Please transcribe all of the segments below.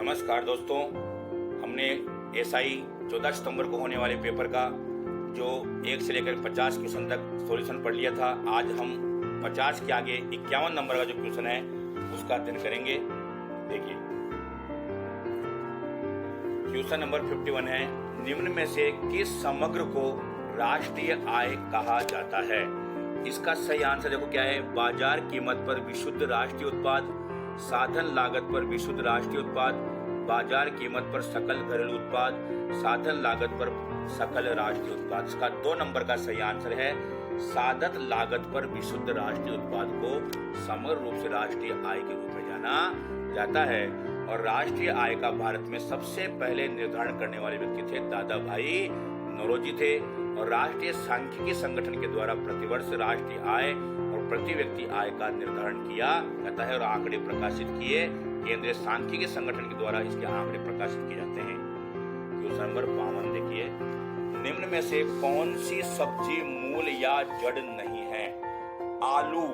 नमस्कार दोस्तों, हमने एसआई 14 सितंबर को होने वाले पेपर का जो 1 से लेकर 50 क्वेश्चन तक सॉल्यूशन पढ़ लिया था। आज हम 50 के आगे 51 नंबर का जो क्वेश्चन है उसका अध्ययन करेंगे। देखिए, क्वेश्चन नंबर 51 है, निम्न में से किस समग्र को राष्ट्रीय आय कहा जाता है? इसका सही आंसर देखो क्या है। बाजार कीमत पर विशुद्ध राष्ट्रीय उत्पाद, साधन लागत पर विशुद्ध राष्ट्रीय उत्पाद, बाजार कीमत पर सकल घरेलू उत्पाद, साधन लागत पर सकल राष्ट्रीय उत्पाद। इसका 2 नंबर का सही आंसर है। साधन लागत पर विशुद्ध राष्ट्रीय उत्पाद को समग्र रूप से राष्ट्रीय आय के रूप में जाना जाता है। और राष्ट्रीय आय का भारत में सबसे पहले निर्धारण करने वाले व्यक्ति थे दादा भाई नौरोजी थे। और राष्ट्रीय सांख्यिकी संगठन के द्वारा प्रतिवर्ष राष्ट्रीय आय और प्रति व्यक्ति आय का निर्धारण किया जाता है और आंकड़े प्रकाशित किए केंद्रीय सांख्यिकी संगठन के द्वारा इसके आंकड़े प्रकाशित किए जाते हैं। क्वेश्चन नंबर 52 देखिए, निम्न में से कौन सी सब्जी मूल या जड़ नहीं है? आलू।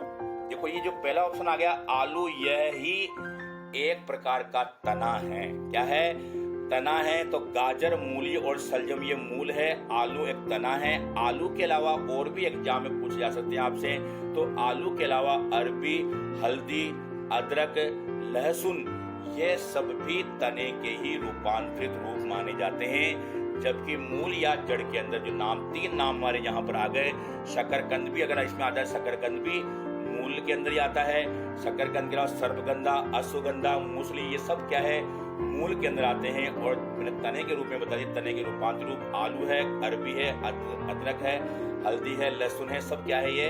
देखो, ये जो पहला ऑप्शन आ गया आलू, यह ही एक प्रकार का तना है। क्या है? तना है। तो गाजर, मूली और सलजम ये मूल है। आलू एक तना है। आलू के अलावा और भी एग्जाम में पूछे जा सकते हैं आपसे, तो आलू के अलावा अरबी, हल्दी, अदरक, लहसुन ये सब भी तने के ही रूपांतरित रूप माने जाते हैं। जबकि मूल या जड़ के अंदर जो नाम 3 नाम हमारे यहाँ पर आ गए, शकरकंद भी अगर इसमें आता है, शकरकंद भी मूल के अंदर ही आता है। शकरकंद के अलावा सर्पगंधा, अश्वगंधा, मूसली ये सब क्या है? मूल के अंदर आते हैं। और मैंने तने के रूप में बता दिया, तने के रूपांतर रूप आलू है, अरबी है, अदरक है, हल्दी है, लहसुन है, सब क्या है? ये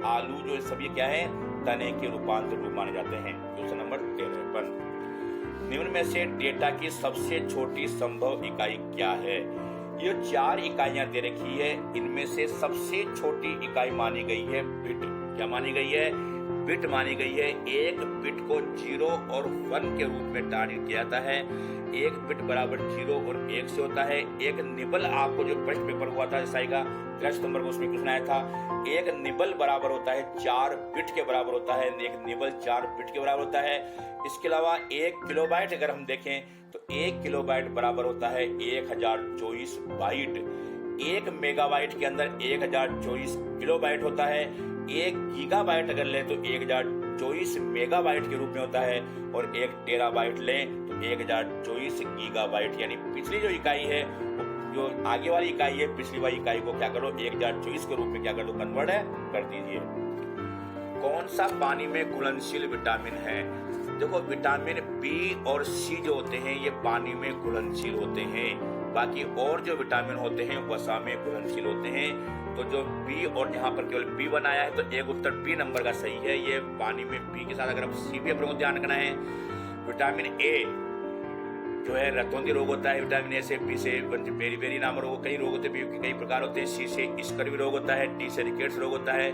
आलू जो सब ये क्या है? तने के रूपांतर रूप माने जाते हैं। क्वेश्चन नंबर 53, निम्न में से डेटा की सबसे छोटी संभव इकाई क्या है? ये 4 इकाइयां दे रखी है, इनमें से सबसे छोटी इकाई मानी गई है बिट। क्या मानी गई है? बिट मानी गई है। एक बिट को 0 और 1 के रूप में तारीफ किया जाता है। एक बिट बराबर 0 और 1 से होता है। एक निबल, आपको जो फर्स्ट पेपर हुआ था एसआई का 13 सितंबर को, उसमें क्वेश्चन आया था, एक निबल बराबर होता है 4 बिट के बराबर होता है। एक निबल 4 बिट के बराबर होता है। इसके अलावा 1 किलोबाइट अगर हम देखें तो 1 किलोबाइट बराबर होता है 1024 बाइट। 1 मेगाबाइट के अंदर 1024 किलोबाइट होता है। 1 गीगाबाइट अगर लें तो 1024 मेगाबाइट के रूप में होता है। और 1 टेराबाइट लें तो 1024 गीगाबाइट। यानी पिछली जो इकाई है, जो आगे वाली इकाई है, पिछली वाली इकाई को क्या करो? 1024 के रूप में क्या कर दो? कन्वर्ट कर दीजिए। कौन सा पानी में घुलनशील विटामिन है? देखो, विटामिन बी और सी जो होते हैं ये पानी में घुलनशील होते हैं। बाकी और जो विटामिन होते हैं वसा में घुलनशील होते हैं। तो जो बी और यहाँ पर केवल बी बनाया है, तो एक उत्तर बी नंबर का सही है। ये पानी में बी के साथ अगर हम सी भी अपने को ध्यान रखना है। विटामिन ए जो है रतौंधी रोग होता है, विटामिन ए से। बी से बेरी नाम रोग, कई रोग होते हैं, बी के कई प्रकार होते हैं। सी से स्कर्वी रोग होता है। डी से रिकेट्स रोग होता है।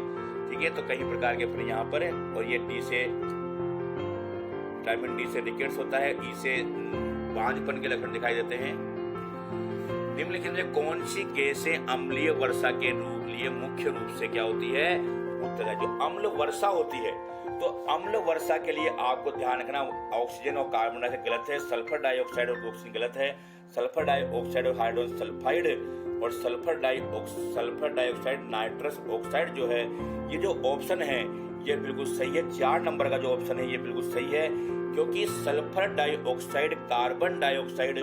ठीक है, तो कई प्रकार के अपने यहाँ पर है। और ये डी से, विटामिन डी से रिकेट्स होता है। ई से बांझपन के लक्षण दिखाई देते हैं। निम्नलिखित में कौन सी गैसें अम्लीय वर्षा के लिए मुख्य रूप से क्या होती है? उत्तर है जो अम्ल वर्षा होती है। तो अम्ल वर्षा के लिए आपको ध्यान रखना, ऑक्सीजन और कार्बन डाइऑक्साइड गलत है, सल्फर डाइऑक्साइड और ऑक्सीजन गलत है, सल्फर डाइऑक्साइड और हाइड्रोजन सल्फाइड और सल्फर डाइऑक्साइड नाइट्रस ऑक्साइड जो है, ये जो ऑप्शन है ये बिल्कुल सही है। 4 नंबर का जो ऑप्शन है ये बिल्कुल सही है, क्योंकि सल्फर डाइऑक्साइड, कार्बन डाइऑक्साइड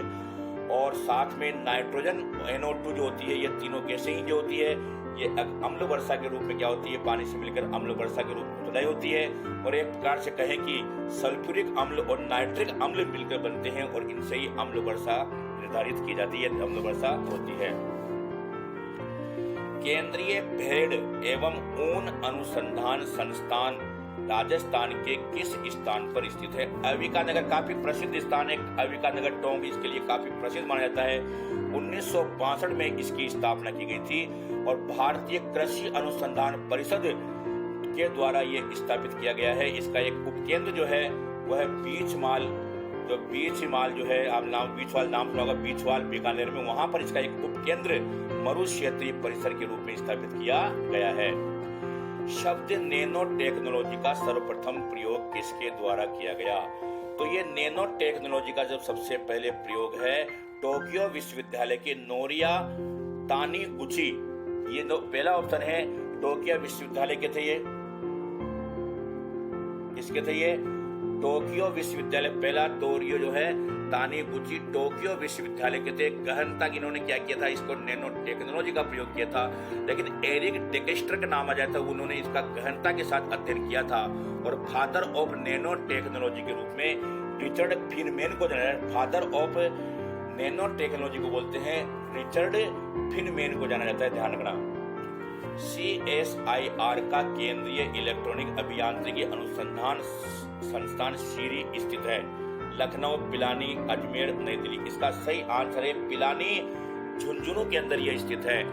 और साथ में नाइट्रोजन NO2 जो होती है, ये तीनों गैसें ही जो होती है ये अम्ल वर्षा के रूप में क्या होती है? पानी से मिलकर अम्ल वर्षा के रूप में उत्पन्न होती है। और एक प्रकार से कहें कि सल्फ्यूरिक अम्ल और नाइट्रिक अम्ल मिलकर बनते हैं और इनसे ही अम्ल वर्षा निर्धारित की जाती है, अम्ल वर्षा होती है। केंद्रीय भेड़ एवं ऊन अनुसंधान संस्थान राजस्थान के किस स्थान पर स्थित है? अविका नगर काफी प्रसिद्ध स्थान है। अविका नगर टोंक इसके लिए काफी प्रसिद्ध माना जाता है। 1962 में इसकी स्थापना की गई थी और भारतीय कृषि अनुसंधान परिषद के द्वारा ये स्थापित किया गया है। इसका एक उपकेंद्र जो है वह बीचमाल, जो बीचमाल जो है, आप नाम बीचवाल नाम सुना होगा, बीचवाल बीकानेर में, वहां पर इसका एक उपकेंद्र मरु क्षेत्रीय परिसर के रूप में स्थापित किया गया है। शब्द नैनो टेक्नोलॉजी का सर्वप्रथम प्रयोग किसके द्वारा किया गया? तो ये नैनो टेक्नोलॉजी का जब सबसे पहले प्रयोग है टोक्यो विश्वविद्यालय के नोरिया तानीगुची, ये पहला ऑप्शन है। टोक्यो विश्वविद्यालय के थे ये, किसके थे ये? टोक्यो विश्वविद्यालय, पहला टोरियो जो है तानीगुची टोक्यो विश्वविद्यालय के थे। गहनता इन्होंने क्या किया था, इसको नैनो टेक्नोलॉजी का प्रयोग किया था। लेकिन एरिक डेकेस्टर का नाम आ जाता है, उन्होंने इसका गहनता के साथ अध्ययन किया था और फादर ऑफ नैनो टेक्नोलॉजी के रूप में रिचर्ड फिनमेन को जाना जाता है। फादर ऑफ नैनो टेक्नोलॉजी को बोलते हैं रिचर्ड फिनमेन को जाना जाता है, ध्यान रखना। CSIR का केंद्रीय इलेक्ट्रॉनिक अभियांत्रिकी अनुसंधान संस्थान सीरी स्थित है। लखनऊ, पिलानी, अजमेर, नई दिल्ली। इसका सही आंसर है पिलानी, झुंझुनू के अंदर यह स्थित है।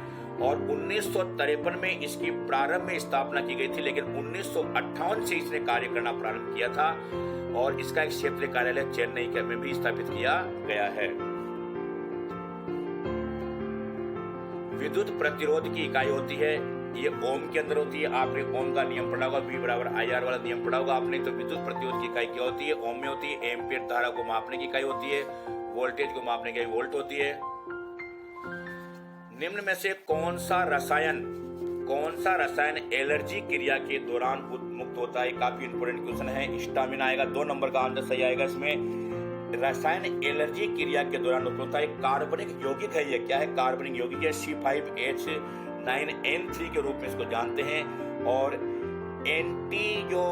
और 1953 में इसकी प्रारंभ में स्थापना की गई थी, लेकिन 1958 से इसने कार्य करना प्रारंभ किया था और इसका एक क्षेत्रीय कार्यालय चेन्नई में भी स्थापित किया गया है। विद्युत प्रतिरोध की इकाई होती है, ये ओम के अंदर होती है। आपने ओम का नियम पढ़ा होगा, V बराबर IR वाला नियम पढ़ा होगा आपने। तो विद्युत प्रतिरोध की इकाई क्या होती है? ओम में होती है। एम्पियर धारा को मापने की इकाई होती है। वोल्टेज को मापने की वोल्ट होती है। निम्न में से कौन सा रसायन एलर्जी क्रिया के दौरान मुक्त होता है? काफी इंपोर्टेंट क्वेश्चन है। हिस्टामिन आएगा, 2 नंबर का आंसर सही आएगा इसमें। रसायन एलर्जी क्रिया के दौरान मुक्त होता है। कार्बनिक यौगिक है, ये क्या है? कार्बनिक यौगिक है, C5H9N3 के रूप में इसको जानते हैं। और एंटी जो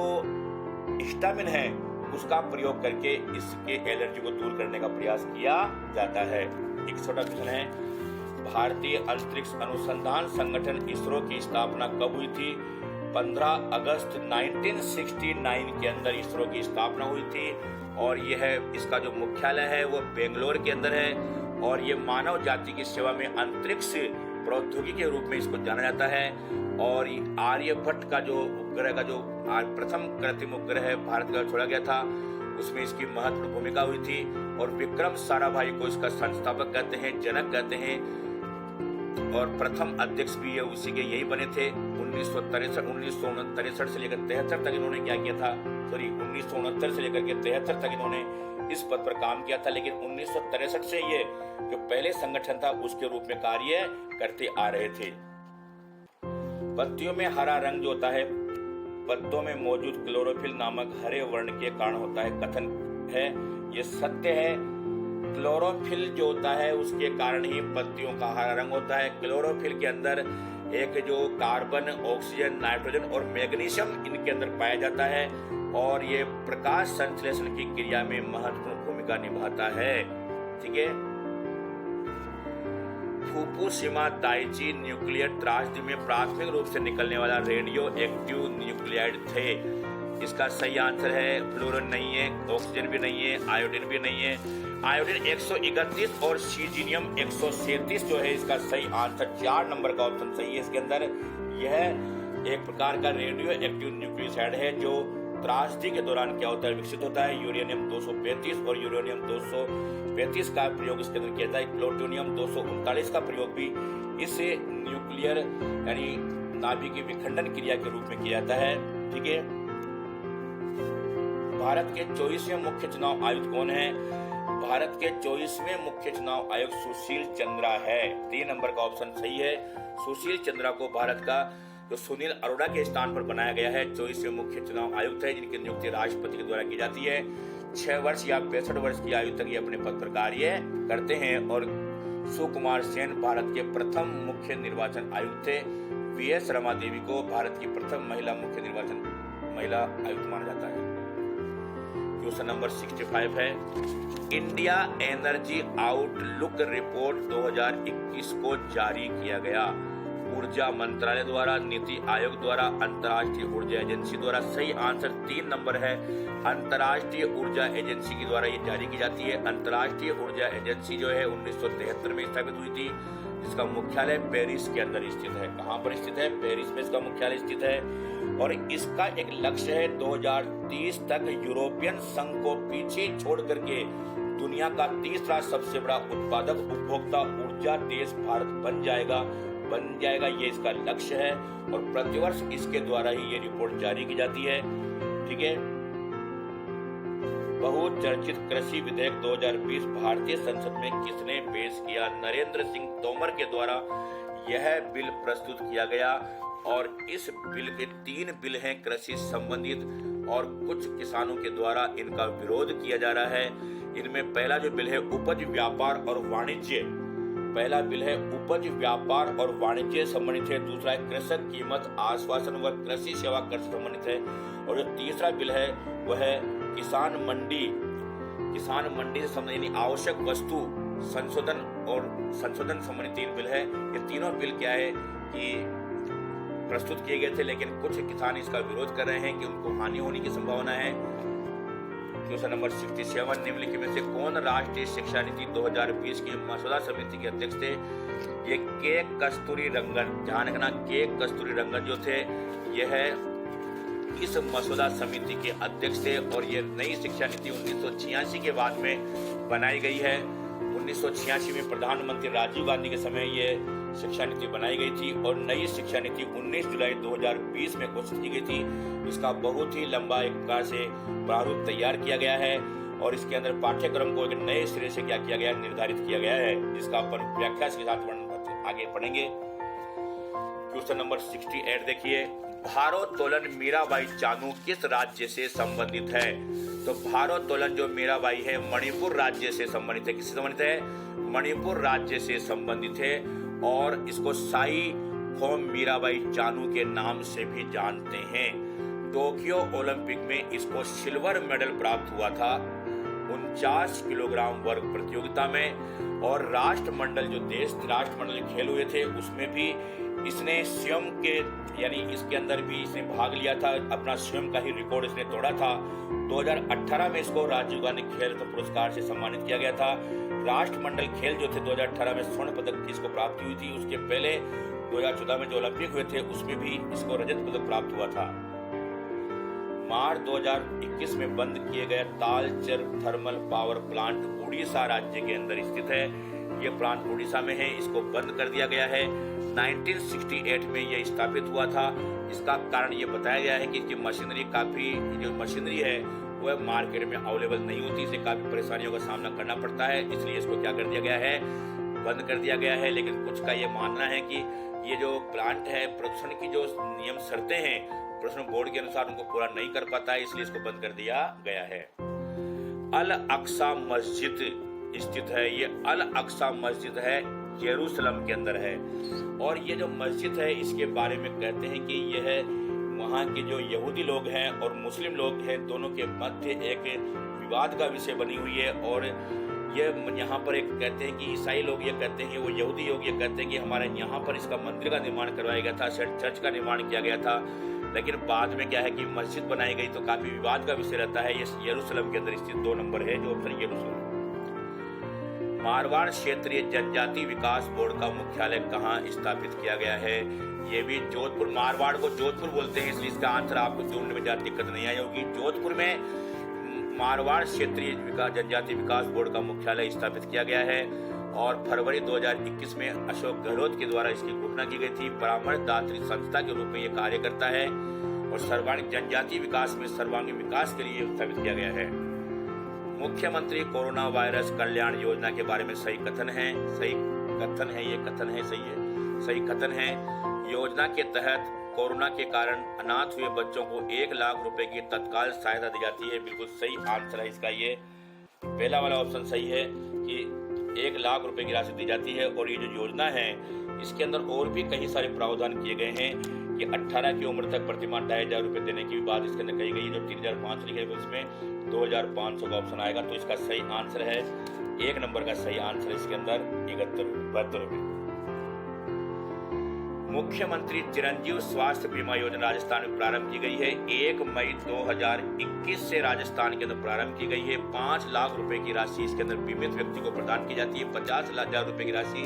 हिस्टामिन है उसका प्रयोग करके इसके एलर्जी को दूर करने का प्रयास किया जाता है। एक छोटा क्वेश्चन है, भारतीय अंतरिक्ष अनुसंधान संगठन इसरो की स्थापना कब हुई थी? 15 अगस्त 1969 के अंदर इसरो की स्थापना हुई थी। और यह है, इसका जो मुख्यालय है वो बेंगलोर के अंदर है। और ये मानव जाति की सेवा में अंतरिक्ष प्रौद्योगिकी के रूप में इसको जाना जाता है। और आर्यभट्ट का जो उपग्रह का जो प्रथम कृत्रिम उपग्रह भारत का छोड़ा गया था, उसमें इसकी महत्वपूर्ण भूमिका हुई थी। और विक्रम साराभाई को इसका संस्थापक कहते हैं, जनक कहते हैं। और प्रथम अध्यक्ष भी ये उसी के यही बने थे। 1963 से लेकर 73 तक इन्होंने क्या किया था? 1969 से लेकर के 73 तक इन्होंने इस पद पर काम किया था। लेकिन 1963 से ये जो पहले संगठन था उसके रूप में कार्य करते आ रहे थे। पत्तियों में हरा रंग जो होता है, पत्तों में मौजूद क्लोरोफिल नामक हरे वर्ण के कारण होता है, कथन है, ये सत्य है। क्लोरोफिल जो होता है उसके कारण ही पत्तियों का हरा रंग होता है। क्लोरोफिल के अंदर एक जो कार्बन, ऑक्सीजन, नाइट्रोजन और मैग्नीशियम इनके अंदर पाया जाता है और ये प्रकाश संश्लेषण की क्रिया में महत्वपूर्ण भूमिका निभाता है। ठीक है। फुकुशिमा दाइची न्यूक्लियर त्रासदी में प्राथमिक रूप से निकलने वाला रेडियो एक्टिव न्यूक्लियाइड थे। इसका सही आंसर है फ्लोरीन नहीं है, ऑक्सीजन भी नहीं है, आयोडीन भी नहीं है। आयोडीन 131 और सीजीनियम 137 जो है इसका सही आंसर। 4 नंबर का ऑप्शन सही है इसके अंदर। यह एक प्रकार का रेडियो एक्टिव न्यूक्लियोसाइड है जो त्रासदी के दौरान क्या होता है, विकसित होता है। यूरेनियम 235 और यूरेनियम 235 का प्रयोग इसके अंदर किया जाता है। प्लूटोनियम 239 का प्रयोग भी इस न्यूक्लियर यानी नाभिकीय विखंडन क्रिया के रूप में किया जाता है। ठीक है। भारत के 24वें मुख्य चुनाव आयुक्त कौन है? भारत के 24वें मुख्य चुनाव आयुक्त सुशील चंद्रा है। 3 नंबर का ऑप्शन सही है। सुशील चंद्रा को भारत का जो सुनील अरोड़ा के स्थान पर बनाया गया है 24वें मुख्य चुनाव आयुक्त है, जिनकी नियुक्ति राष्ट्रपति के द्वारा की जाती है। 6 वर्ष या 65 वर्ष की आयु तक ये अपने पद पर कार्य करते हैं। और सुकुमार सेन भारत के प्रथम मुख्य निर्वाचन आयुक्त थे। VS रमा देवी को भारत की प्रथम महिला मुख्य निर्वाचन महिला आयुक्त माना जाता है। क्वेश्चन नंबर 65 है, इंडिया एनर्जी आउटलुक रिपोर्ट 2021 को जारी किया गया। ऊर्जा मंत्रालय द्वारा, नीति आयोग द्वारा, अंतर्राष्ट्रीय ऊर्जा एजेंसी द्वारा। सही आंसर 3 नंबर है। अंतर्राष्ट्रीय ऊर्जा एजेंसी के द्वारा ये जारी की जाती है। अंतर्राष्ट्रीय ऊर्जा एजेंसी जो है 1973 में स्थापित हुई थी, जिसका मुख्यालय पेरिस के अंदर स्थित है। कहाँ पर स्थित है? पेरिस में इसका मुख्यालय स्थित है। और इसका एक लक्ष्य है 2030 तक यूरोपियन संघ को पीछे छोड़ करके दुनिया का तीसरा सबसे बड़ा उत्पादक उपभोक्ता ऊर्जा देश भारत बन जाएगा। बन जाएगा, ये इसका लक्ष्य है और प्रतिवर्ष इसके द्वारा ही ये रिपोर्ट जारी की जाती है। ठीक है। बहुचर्चित कृषि विधेयक 2020 भारतीय संसद में किसने पेश किया? नरेंद्र सिंह तोमर के द्वारा यह बिल प्रस्तुत किया गया और इस बिल के 3 बिल हैं कृषि संबंधित और कुछ किसानों के द्वारा इनका विरोध किया जा रहा है। इनमें पहला जो बिल है उपज व्यापार और वाणिज्य, पहला बिल है उपज व्यापार और वाणिज्य संबंधित है। दूसरा है कृषक कीमत आश्वासन व कृषि सेवा कर संबंधित है और जो तीसरा बिल है वह है किसान मंडी से संबंधित आवश्यक वस्तु संशोधन संबंधित 3 बिल है। ये तीनों बिल क्या है कि प्रस्तुत किए गए थे, लेकिन कुछ किसान इसका विरोध कर रहे हैं कि उनको हानि होने की संभावना है। क्वेश्चन नंबर 67, निम्नलिखित में से कौन राष्ट्रीय शिक्षा नीति 2020 की मसौदा समिति के अध्यक्ष थे? ये के कस्तूरी रंगन, ध्यान रखना, के कस्तूरी रंगन जो थे यह इस मसौदा समिति के अध्यक्ष थे और ये नई शिक्षा नीति 1986 के बाद में बनाई गई है। 1986 में प्रधानमंत्री राजीव गांधी के समय ये शिक्षा नीति बनाई गई थी और नई शिक्षा नीति 19 जुलाई 2020 में घोषित की गई थी। इसका बहुत ही लंबा एक प्रकार से प्रारूप तैयार किया गया है और इसके अंदर पाठ्यक्रम को एक नए सिरे से क्या किया गया, निर्धारित किया गया है, जिसका अपन व्याख्या के साथ आगे पढ़ेंगे। क्वेश्चन नंबर 68 देखिए, भारोत्तोलन मीराबाई चानू किस राज्य से संबंधित है? तो भारोत्तोलन जो मीराबाई है मणिपुर राज्य से संबंधित है। किससे संबंधित है? मणिपुर राज्य से संबंधित है और इसको साई खोम मीराबाई चानू के नाम से भी जानते हैं। टोक्यो ओलंपिक में इसको सिल्वर मेडल प्राप्त हुआ था 49 किलोग्राम वर्ग प्रतियोगिता में और राष्ट्रमंडल जो राष्ट्रमंडल खेल हुए थे उसमें भी इसने स्वयं के यानी इसके अंदर भी इसने भाग लिया था, अपना स्वयं का ही रिकॉर्ड इसने तोड़ा था। 2018 में इसको राजीव गांधी खेल रत्न पुरस्कार से सम्मानित किया गया था। राष्ट्रमंडल खेल जो थे 2018 में स्वर्ण पदक की इसको प्राप्ति हुई थी। उसके पहले 2014 में जो ओलंपिक हुए थे उसमें भी इसको रजत पदक प्राप्त हुआ था। मार्च 2021 में बंद किए गए Talcher thermal power plant Orissa राज्य के अंदर स्थित है। ये प्लांट उड़ीसा में है, इसको बंद कर दिया गया है। 1968 में यह स्थापित हुआ था। इसका कारण ये बताया गया है कि इसकी मशीनरी जो मशीनरी है वह मार्केट में अवेलेबल नहीं होती, इसे काफी परेशानियों का सामना करना पड़ता है, इसलिए इसको क्या कर दिया गया है, बंद कर दिया गया है। लेकिन कुछ का ये मानना है कि ये जो प्लांट है प्रदूषण की जो नियम शर्तें हैं प्रदूषण बोर्ड के अनुसार उनको पूरा नहीं कर पाता है, इसलिए इसको बंद कर दिया गया है। अल अक्सा मस्जिद स्थित है। ये अल अक्सा मस्जिद है यरूशलेम के अंदर है और ये जो मस्जिद है इसके बारे में कहते हैं कि यह वहाँ के जो यहूदी लोग हैं और मुस्लिम लोग हैं दोनों के मध्य एक विवाद का विषय बनी हुई है। और ये यहाँ पर एक कहते हैं कि ईसाई लोग ये कहते हैं, वो यहूदी लोग ये कहते हैं कि हमारे यहाँ पर इसका मंदिर का निर्माण करवाया गया था, चर्च का निर्माण किया गया था, लेकिन बाद में क्या है कि मस्जिद बनाई गई तो काफी विवाद का विषय रहता है। ये यरूशलेम के अंदर स्थित 2 नंबर है जो ऑप्शन यरूशलेम। मारवाड़ क्षेत्रीय जनजाति विकास बोर्ड का मुख्यालय कहाँ स्थापित किया गया है? ये भी जोधपुर। मारवाड़ को जोधपुर बोलते हैं, इसलिए इसका आंसर आपको ढूंढने में ज्यादा दिक्कत नहीं आई होगी। जोधपुर में मारवाड़ क्षेत्रीय जनजाति विकास बोर्ड का मुख्यालय स्थापित किया गया है और फरवरी 2021 में अशोक गहलोत के द्वारा इसकी घोषणा की गई थी। परामर्शदात्री संस्था के रूप में ये कार्य करता है और सर्वांगीण जनजातीय विकास में सर्वांगीण विकास के लिए स्थापित किया गया है। मुख्यमंत्री कोरोना वायरस कल्याण योजना के बारे में सही कथन है, सही कथन है, ये कथन है, सही है, सही कथन है। योजना के तहत कोरोना के कारण अनाथ हुए बच्चों को 1 लाख रुपए की तत्काल सहायता दी जाती है। बिल्कुल सही आंसर है इसका, ये पहला वाला ऑप्शन सही है कि 1 लाख रुपए की राशि दी जाती है। और ये जो योजना है इसके अंदर और भी कई सारे प्रावधान किए गए हैं कि 18 की उम्र तक प्रतिमाह 2,500 रुपए देने की बात इसके अंदर कही गई। जो 3,500 लिखे हुए उसमें 2,500 का ऑप्शन आएगा, तो इसका सही आंसर है 1 नंबर का सही आंसर इसके अंदर 72 रुपए। मुख्यमंत्री चिरंजीव स्वास्थ्य बीमा योजना राजस्थान में प्रारंभ की गई है। 1 मई 2021 से राजस्थान के अंदर प्रारंभ की गई है। 5 लाख रुपए की राशि इसके अंदर बीमित व्यक्ति को प्रदान की जाती है। 50,000 रुपए की राशि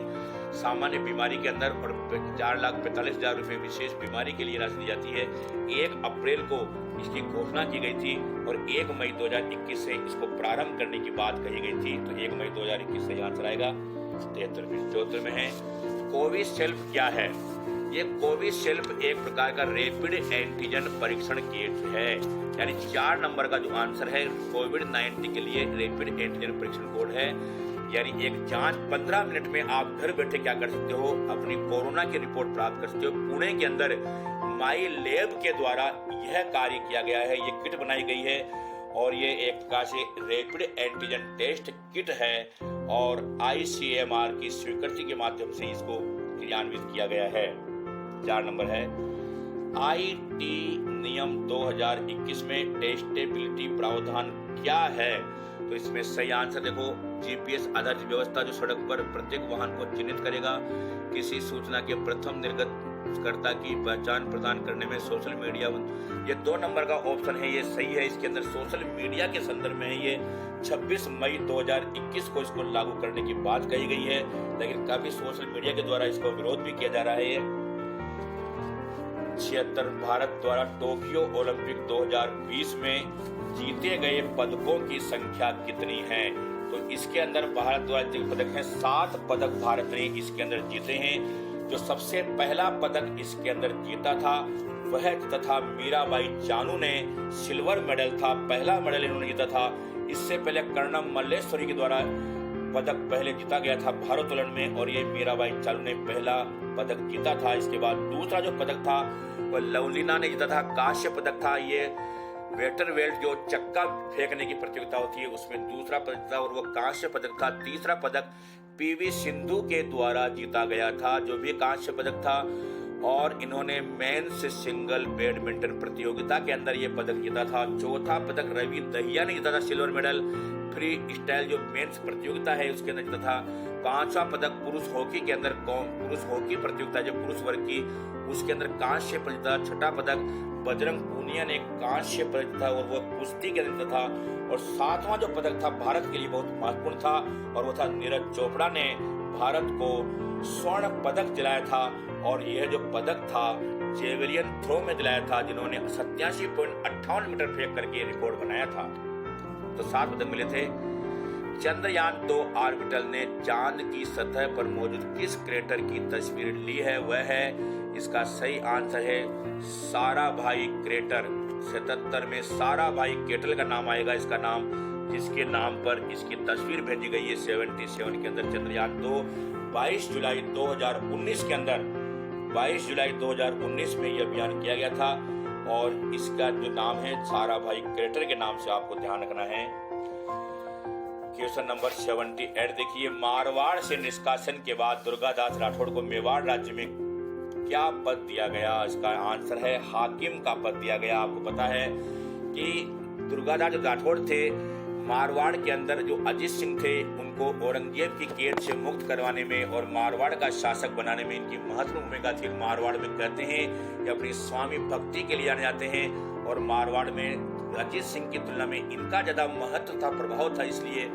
सामान्य बीमारी के अंदर और 4,45,000 रुपए विशेष बीमारी के लिए राशि दी जाती है। 1 अप्रैल को इसकी घोषणा की गई थी और 1 मई 2021 से इसको प्रारंभ करने की बात कही गई थी, तो 1 मई 2021 से आंसर आएगा। 73। चौथे में है कोविशील्ड क्या है? ये कोविशील्ड एक प्रकार का रैपिड एंटीजन परीक्षण किट है। यानी 4 नंबर का जो आंसर है कोविड-19 के लिए रैपिड एंटीजन परीक्षण कोड है। यानी एक जांच 15 मिनट में आप घर बैठे क्या कर सकते हो, अपनी कोरोना की रिपोर्ट प्राप्त कर सकते हो। पुणे के अंदर माई लैब के द्वारा यह कार्य किया गया है, ये किट बनाई गई है और ये एक प्रकार से रैपिड एंटीजन टेस्ट किट है और ICMR की स्वीकृति के माध्यम से इसको क्रियान्वित किया गया है। 4 नंबर है IT नियम 2021 में टेस्टेबिलिटी प्रावधान क्या है? तो इसमें सही आंसर देखो, GPS आधारित व्यवस्था जो सड़क पर प्रत्येक वाहन को चिन्हित करेगा, किसी सूचना के प्रथम निर्गतकर्ता की पहचान प्रदान करने में सोशल मीडिया, ये 2 नंबर का ऑप्शन है, ये सही है। इसके अंदर सोशल मीडिया के संदर्भ में है, ये 26 मई 2021 को इसको लागू करने की बात कही गई है, लेकिन काफी सोशल मीडिया के द्वारा इसको विरोध भी किया जा रहा है। 76 भारत द्वारा टोक्यो ओलंपिक 2020 में जीते गए पदकों की संख्या कितनी है? तो इसके अंदर भारत द्वारा जो पदक हैं 7 पदक भारत ने इसके अंदर जीते हैं। जो सबसे पहला पदक इसके अंदर जीता था वह तथा मीराबाई चानू ने सिल्वर मेडल था, पहला मेडल इन्होंने जीता था। इससे पहले कर्णम मल्लेश्वरी के द्वारा पदक पहले जीता गया था भारोत्तोलन में और ये मीराबाई चानू ने पहला पदक जीता था। इसके बाद दूसरा जो पदक था वह लवलीना ने जीता था, कांस्य पदक था। ये वेटरवेल्ट जो चक्का फेंकने की प्रतियोगिता होती है उसमें दूसरा पदक था और वो कांस्य पदक था। तीसरा पदक PV सिंधु के द्वारा जीता गया था जो भी कांस्य पदक था और इन्होंने मेंस सिंगल बैडमिंटन प्रतियोगिता के अंदर ये पदक जीता था। चौथा पदक रवि दहिया ने जीता था, सिल्वर मेडल फ्री स्टाइल जो मेंस प्रतियोगिता है उसके अंदर जीता था। 5वां पदक पुरुष हॉकी के अंदर पुरुष हॉकी प्रतियोगिता जो पुरुष वर्ग की उसके अंदर कांस्य पदक जीता। 6ठा पदक बजरंग पूनिया ने कांस्य पदक जीता और वो कुश्ती के अंदर जीता था। और 7वां जो पदक था भारत के लिए बहुत महत्वपूर्ण था और वो था नीरज चोपड़ा ने भारत को स्वर्ण पदक दिलाया था और यह जो पदक था जेवलियन थ्रो में दिलाया था जिन्होंने 87.58 मीटर फेंक करके रिकॉर्ड बनाया था। तो 7 पदक मिले थे। चंद्रयान 2 ऑर्बिटल ने चांद की सतह पर मौजूद किस क्रेटर की तस्वीर ली है? वह है, इसका सही आंसर है साराभाई क्रेटर। 77 में साराभाई क्रेटर का नाम आएगा, इसका नाम जिसके नाम पर इसकी तस्वीर भेजी गई है 77 के अंदर। चंद्रयान 2 22 जुलाई 2019 के अंदर 22 जुलाई 2019 में यह अभियान किया गया था और इसका जो नाम है साराभाई क्रेटर के नाम से आपको ध्यान रखना है। क्वेश्चन नंबर 78 देखिए, मारवाड़ से निष्कासन के बाद दुर्गादास राठौड़ को मेवाड़ राज्य में क्या पद दिया गया? इसका आंसर है हाकिम का पद दिया गया। आपको पता है कि दुर्गादास राठौड़ थे मारवाड़ के अंदर जो अजीत सिंह थे उनको औरंगजेब की कैद से मुक्त करवाने में और मारवाड़ का शासक बनाने में इनकी महत्वपूर्ण भूमिका थी। मारवाड़ में कहते हैं कि अपनी स्वामी भक्ति के लिए जाने जाते हैं और मारवाड़ में अजीत सिंह की तुलना में इनका ज्यादा महत्व था, प्रभाव था, इसलिए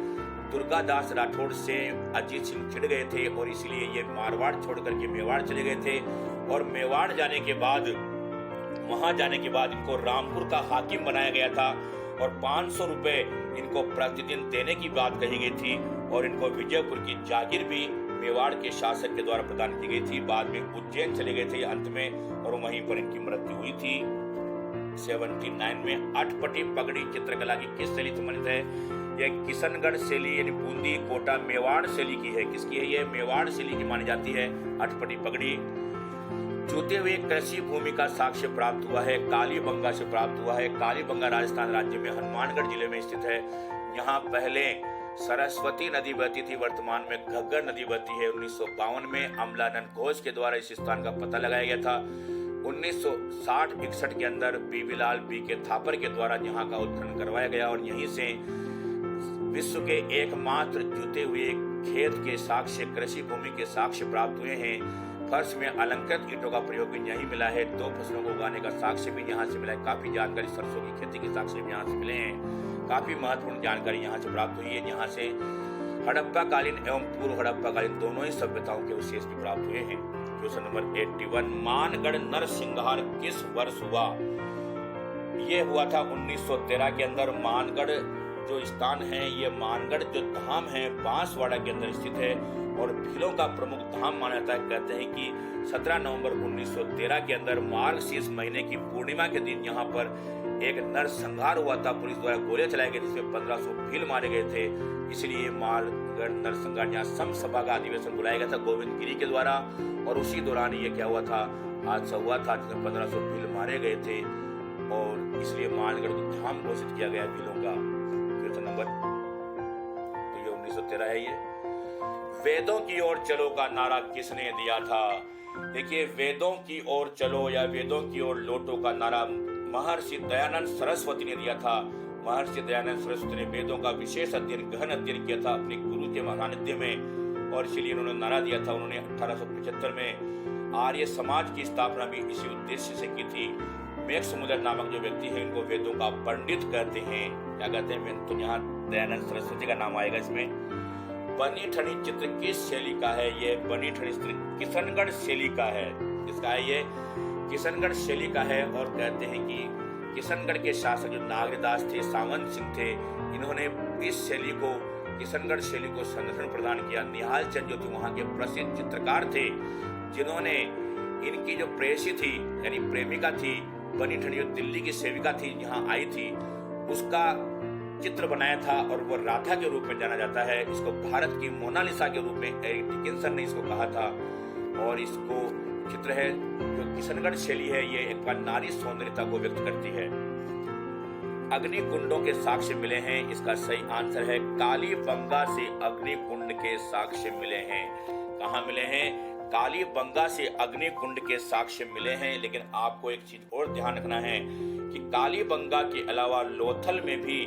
दुर्गादास राठौड़ से अजीत सिंह छिड़ गए थे और इसलिए ये मारवाड़ छोड़ करके मेवाड़ चले गए थे। और मेवाड़ जाने के बाद वहां जाने के बाद इनको रामपुर का हाकिम बनाया गया था और 500 रुपए इनको प्रतिदिन देने की बात कही गई थी और इनको विजयपुर की जागीर भी मेवाड़ के शासक के द्वारा प्रदान की गई थी। बाद में उज्जैन चले गए थे अंत में और वहीं पर इनकी मृत्यु हुई थी। 79 में अठपटी पगड़ी चित्रकला की किस शैली से संबंधित है? यह किशनगढ़ शैली यानी बूंदी कोटा मेवाड़ शैली की है। किसकी है? ये मेवाड़ शैली की मानी जाती है अठपटी पगड़ी। जूते हुए कृषि भूमि का साक्ष्य प्राप्त हुआ है, कालीबंगा से प्राप्त हुआ है। कालीबंगा राजस्थान राज्य में हनुमानगढ़ जिले में स्थित है। यहाँ पहले सरस्वती नदी बहती थी, वर्तमान में घग्गर नदी बहती है। 1952 में अमलानंद घोष के द्वारा इस स्थान का पता लगाया गया था। 1960-61 के अंदर बीबीलाल BK थापर के द्वारा यहाँ का उत्खनन करवाया गया और यहीं से विश्व के एकमात्र जूते हुए खेत के साक्ष्य, कृषि भूमि के साक्ष्य प्राप्त हुए हैं। फर्श में अलंकृत ईंटों का प्रयोग भी यहीं मिला है। 2 फसलों को उगाने का साक्ष्य भी यहाँ से मिला है। काफी जानकारी सरसों की खेती के साक्ष्य भी यहाँ से मिले हैं। काफी महत्वपूर्ण जानकारी यहाँ से प्राप्त हुई है। यहाँ से हड़प्पा कालीन एवं पूर्व हड़प्पा कालीन दोनों ही सभ्यताओं के अवशेष भी प्राप्त हुए हैं। क्वेश्चन नंबर 81, मानगढ़ नरसिंहार किस वर्ष हुआ? ये हुआ था 1913 के अंदर। मानगढ़ जो स्थान है, ये मानगढ़ जो धाम है बांसवाड़ा के अंदर स्थित है और भीलों का प्रमुख धाम माना जाता है। कहते हैं कि 17 नवंबर 1913 के अंदर मार्गशीर्ष महीने की पूर्णिमा के दिन यहाँ पर एक नरसंहार हुआ था। पुलिस द्वारा गोलियां चलाई गई जिसमें 1500 भील मारे गए थे। इसलिए मालगढ़ नरसंहार यहाँ सम सभा का अधिवेशन बुलाया गया था गोविंद गिरी के द्वारा, और उसी दौरान ये क्या हुआ था, हादसा हुआ था जिसमें 1500 भील मारे गए थे, और इसलिए मालगढ़ को धाम घोषित किया गया भीलों का। कीर्तन नंबर, तो ये 1913 है। ये वेदों की ओर चलो का नारा किसने दिया था? देखिए, वेदों की ओर चलो या वेदों की ओर लौटो का नारा महर्षि दयानंद सरस्वती ने दिया था। महर्षि दयानंद सरस्वती ने वेदों का विशेष अध्ययन, गहन अध्ययन किया था अपने गुरु के सानिध्य में, और इसलिए उन्होंने नारा दिया था। उन्होंने 1875 में आर्य समाज की स्थापना भी इसी उद्देश्य से की थी। मेघसमुद्र नामक जो व्यक्ति है इनको वेदों का पंडित कहते हैं। क्या कहते हैं? तो यहाँ दयानंद सरस्वती का नाम आएगा इसमें। बनी ठनी चित्र किस शैली का है? ये बनी ठनी चित्र किशनगढ़ शैली का है। किसका है ये? किशनगढ़ शैली का है। और कहते हैं कि किशनगढ़ के शासक जो नागरदास थे, सावंत सिंह थे, इन्होंने इस शैली को, किशनगढ़ शैली को संरक्षण प्रदान किया। निहाल चंद जो थे वहाँ के प्रसिद्ध चित्रकार थे, जिन्होंने इनकी जो प्रेयसी थी यानी प्रेमिका थी बनी ठनी, जो दिल्ली की सेविका थी, यहाँ आई थी, उसका चित्र बनाया था और वो राधा के रूप में जाना जाता है। इसको भारत की मोनालिसा के रूप में एरिक डिकिंसन ने इसको कहा था। और इसको चित्र है जो किशनगढ़ शैली है, ये एक बार नारी सौंदर्यता को व्यक्त करती है। अग्निकुंडों के साक्ष्य मिले हैं, इसका सही आंसर है कालीबंगा से अग्निकुंड के साक्ष्य मिले हैं। कहाँ मिले हैं? कालीबंगा से अग्निकुंड के साक्ष्य मिले हैं। लेकिन आपको एक चीज और ध्यान रखना है कि कालीबंगा के अलावा लोथल में भी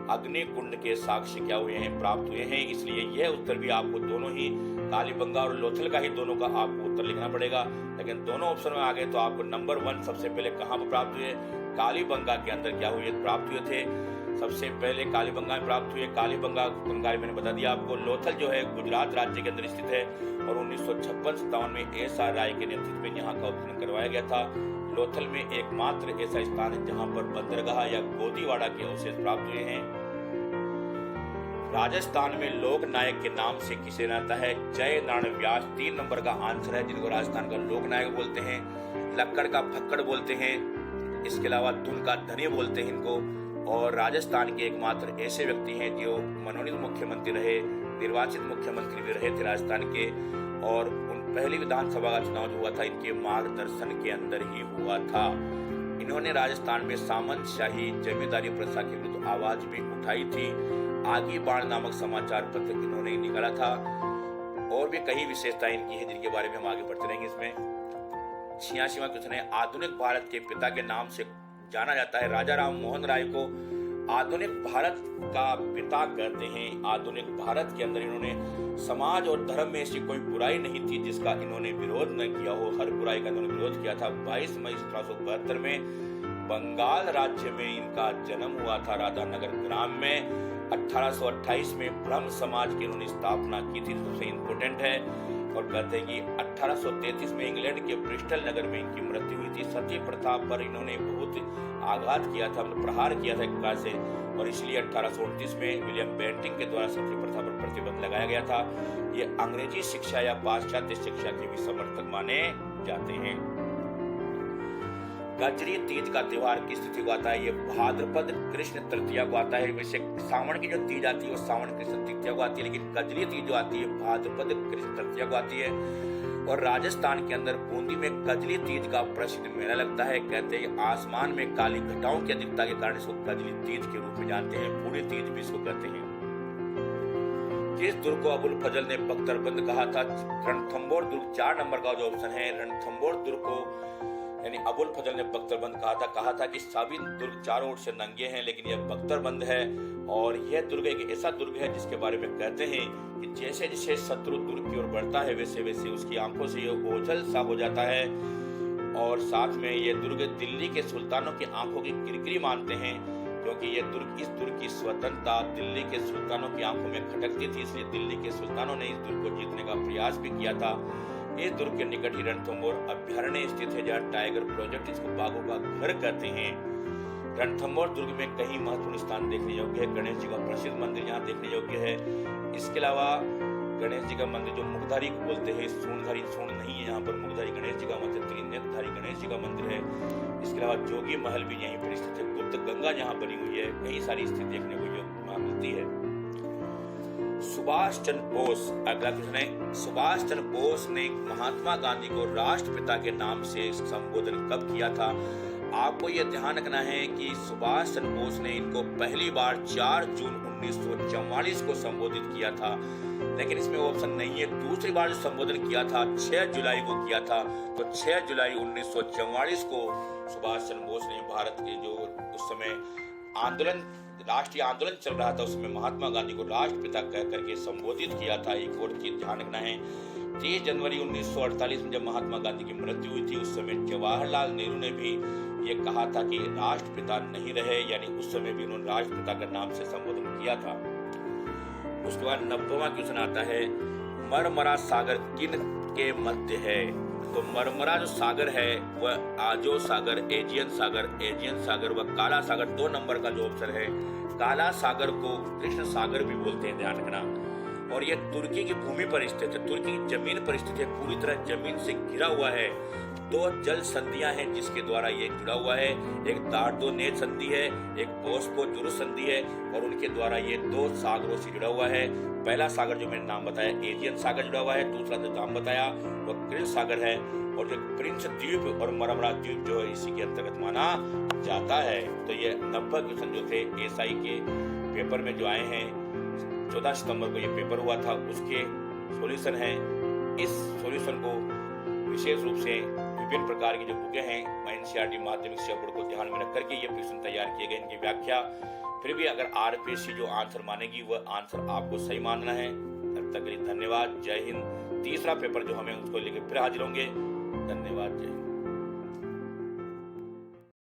अग्निकुंड के साक्ष्य क्या हुए हैं, प्राप्त हुए हैं। इसलिए यह उत्तर भी आपको दोनों ही, कालीबंगा और लोथल का ही दोनों का आपको उत्तर लिखना पड़ेगा। लेकिन दोनों ऑप्शन में आ गए तो आपको नंबर 1 सबसे पहले कहाँ पर प्राप्त हुए? कालीबंगा के अंदर क्या हुए, प्राप्त हुए थे। सबसे पहले कालीबंगा में प्राप्त हुए। कालीबंगा के मैंने बता दिया आपको। लोथल जो है गुजरात राज्य के अंदर स्थित है और 1956-57 में एस.आर. राय के नेतृत्व में यहाँ का उत्खनन करवाया गया था। लोथल में एकमात्र ऐसा स्थान है जहाँ पर बंदरगाह या गोदीवाड़ा के अवशेष प्राप्त हुए हैं। राजस्थान में लोक नायक के नाम से किसे जाता है? जय नारायण व्यास 3 नंबर का आंसर है, जिनको राजस्थान का लोक नायक बोलते हैं। लक्कड़ का फक्कड़ बोलते हैं, इसके अलावा धुन का धनी बोलते हैं इनको। और राजस्थान के एकमात्र ऐसे व्यक्ति हैं जो मनोनीत मुख्यमंत्री रहे, निर्वाचित मुख्यमंत्री भी रहे थे राजस्थान के। और उन पहली विधानसभा का चुनाव जो हुआ था इनके मार्गदर्शन के अंदर ही हुआ था। इन्होंने राजस्थान में सामंतशाही जमींदारी प्रथा के विरुद्ध आवाज भी उठाई थी। आगी बाण नामक समाचार पत्र इन्होंने निकाला था। और भी कई विशेषताएं इनकी है जिनके बारे में हम आगे बढ़ते रहेंगे। इसमें 86वां क्वेश्चन है, आधुनिक भारत के पिता के नाम से जाना जाता है। राजा राम मोहन राय को आधुनिक भारत का पिता कहते हैं। आधुनिक भारत के अंदर इन्होंने समाज और धर्म में ऐसी कोई बुराई नहीं थी जिसका इन्होंने विरोध न किया हो। हर बुराई का इन्होंने विरोध किया था। 22 मई 1772 में बंगाल राज्य में इनका जन्म हुआ था, राधानगर ग्राम में। 1828 में ब्रह्म समाज की इन्होंने स्थापना की थी, सबसे इम्पोर्टेंट है। और कहते हैं कि 1833 में इंग्लैंड के ब्रिस्टल नगर में इनकी मृत्यु हुई थी। सती प्रथा पर इन्होंने बहुत आघात किया था, मतलब प्रहार किया था एक प्रकार से, और इसलिए 1829 में विलियम बेंटिंग के द्वारा सती प्रथा पर प्रतिबंध लगाया गया था। ये अंग्रेजी शिक्षा या पाश्चात्य शिक्षा के भी समर्थक माने जाते हैं। गजरी तीज का त्योहार किस तिथि को आता है? ये भाद्रपद कृष्ण तृतीया को आता है। वैसे सावन की जो तीज आती है वो सावन कृष्ण तृतीया को आती है, लेकिन गजरी तीज जो आती है भाद्रपद कृष्ण तृतीया को आती है। और राजस्थान के अंदर बूंदी में गजली तीज का प्रसिद्ध मेला लगता है। कहते हैं आसमान में काली घटाओं की अधिकता के कारण इसको गजली तीज के रूप में जानते हैं। बूढ़ी तीज भी इसको कहते हैं। किस दुर्ग को अबुल फजल ने बख्तरबंद कहा था? रणथंभौर दुर्ग 4 नंबर का जो ऑप्शन है। रणथंभौर दुर्ग को यानी अबुल फजल ने बख्तरबंद कहा था कि सभी दुर्ग चारों ओर से नंगे हैं लेकिन यह बख्तरबंद है। और यह दुर्ग एक ऐसा दुर्ग है जिसके बारे में कहते हैं कि जैसे जैसे शत्रु दुर्ग की ओर बढ़ता है वैसे वैसे उसकी आंखों से यह ओझल सा हो जाता है। और साथ में यह दुर्ग दिल्ली के सुल्तानों की आंखों की किरकिरी मानते हैं, क्योंकि इस दुर्ग की स्वतंत्रता दिल्ली के सुल्तानों की आंखों में खटकती थी, इसलिए दिल्ली के सुल्तानों ने इस दुर्ग को जीतने का प्रयास भी किया था। इस दुर्ग के निकट ही रणथंभौर अभ्यारण्य स्थित है, जहाँ टाइगर प्रोजेक्ट, इसको बाघों का घर कहते हैं। रणथंभौर दुर्ग में कई महत्वपूर्ण स्थान देखने योग्य है। गणेश जी का प्रसिद्ध मंदिर यहाँ देखने योग्य है। इसके अलावा गणेश जी का मंदिर जो मुखधारी को बोलते हैं, सूंडधारी, सूंड नहीं है यहाँ पर, मुखधारी गणेश जी का मंदिर, त्रिनेत्रधारी गणेश जी का मंदिर है। इसके अलावा जोगी महल भी यहीं पर स्थित है, गुप्त गंगा यहाँ बनी हुई है, कई सारी स्थिति देखने को जो मिलती है। सुभाष चंद्र बोस, अगला क्वेश्चन है, सुभाष चंद्र बोस ने महात्मा गांधी को राष्ट्रपिता के नाम से संबोधन कब किया था? आपको यह ध्यान रखना है कि सुभाष चंद्र बोस ने इनको पहली बार 4 जून 1944 को संबोधित किया था, लेकिन इसमें ऑप्शन नहीं है। दूसरी बार जो संबोधन किया था 6 जुलाई को किया था, तो 6 जुलाई 1944 को सुभाष चंद्र बोस ने भारत के जो उस समय आंदोलन, राष्ट्रीय आंदोलन चल रहा था, उसमें महात्मा गांधी को राष्ट्रपिता कह करके संबोधित किया था। एक और चीज ध्यान रखना है, 30 जनवरी 1948 में जब महात्मा गांधी की मृत्यु हुई थी, उस समय जवाहरलाल नेहरू ने भी ये कहा था कि राष्ट्रपिता नहीं रहे, यानी उस समय भी उन्होंने राष्ट्रपिता का नाम से संबोधन किया था। उसके बाद 90वां क्वेश्चन आता है, मरमरा सागर किन के मध्य है? तो मरमरा जो सागर है वह आजो सागर, एजियन सागर व काला सागर, 2 नंबर का जो ऑप्शन है। काला सागर को कृष्ण सागर भी बोलते हैं, ध्यान रखना। और ये तुर्की की भूमि पर स्थित है, तुर्की की जमीन पर स्थित है, पूरी तरह जमीन से घिरा हुआ है। 2 जल संधियां हैं जिसके द्वारा ये जुड़ा हुआ है, एक दार्डोनेज संधि है, एक बोस्फोरुस संधि है, और उनके द्वारा ये 2 सागरों से जुड़ा हुआ है। पहला सागर जो मैंने नाम बताया एजियन सागर जुड़ा हुआ है, दूसरा जो नाम बताया वो कृष्ण सागर है, और जो प्रिंस द्वीप और मरमरा द्वीप जो है इसी के अंतर्गत माना जाता है। तो ये 90 क्वेश्चन जो थे एसआई के पेपर में जो आए हैं, 14 सितंबर को ये पेपर हुआ था, उसके सॉल्यूशन है। इस सॉल्यूशन को विशेष रूप से विभिन्न प्रकार की जो बुकें हैं एनसीईआरटी माध्यमिक शिक्षा बोर्ड को ध्यान में रख करके ये प्रश्न तैयार किए गए, इनकी व्याख्या। फिर भी अगर आरपीएससी जो आंसर मानेगी वह आंसर आपको सही मानना है। तब तक के लिए धन्यवाद, जय हिंद। तीसरा पेपर जो हमें उसको लेकर फिर हाजिर होंगे। धन्यवाद, जय हिंद।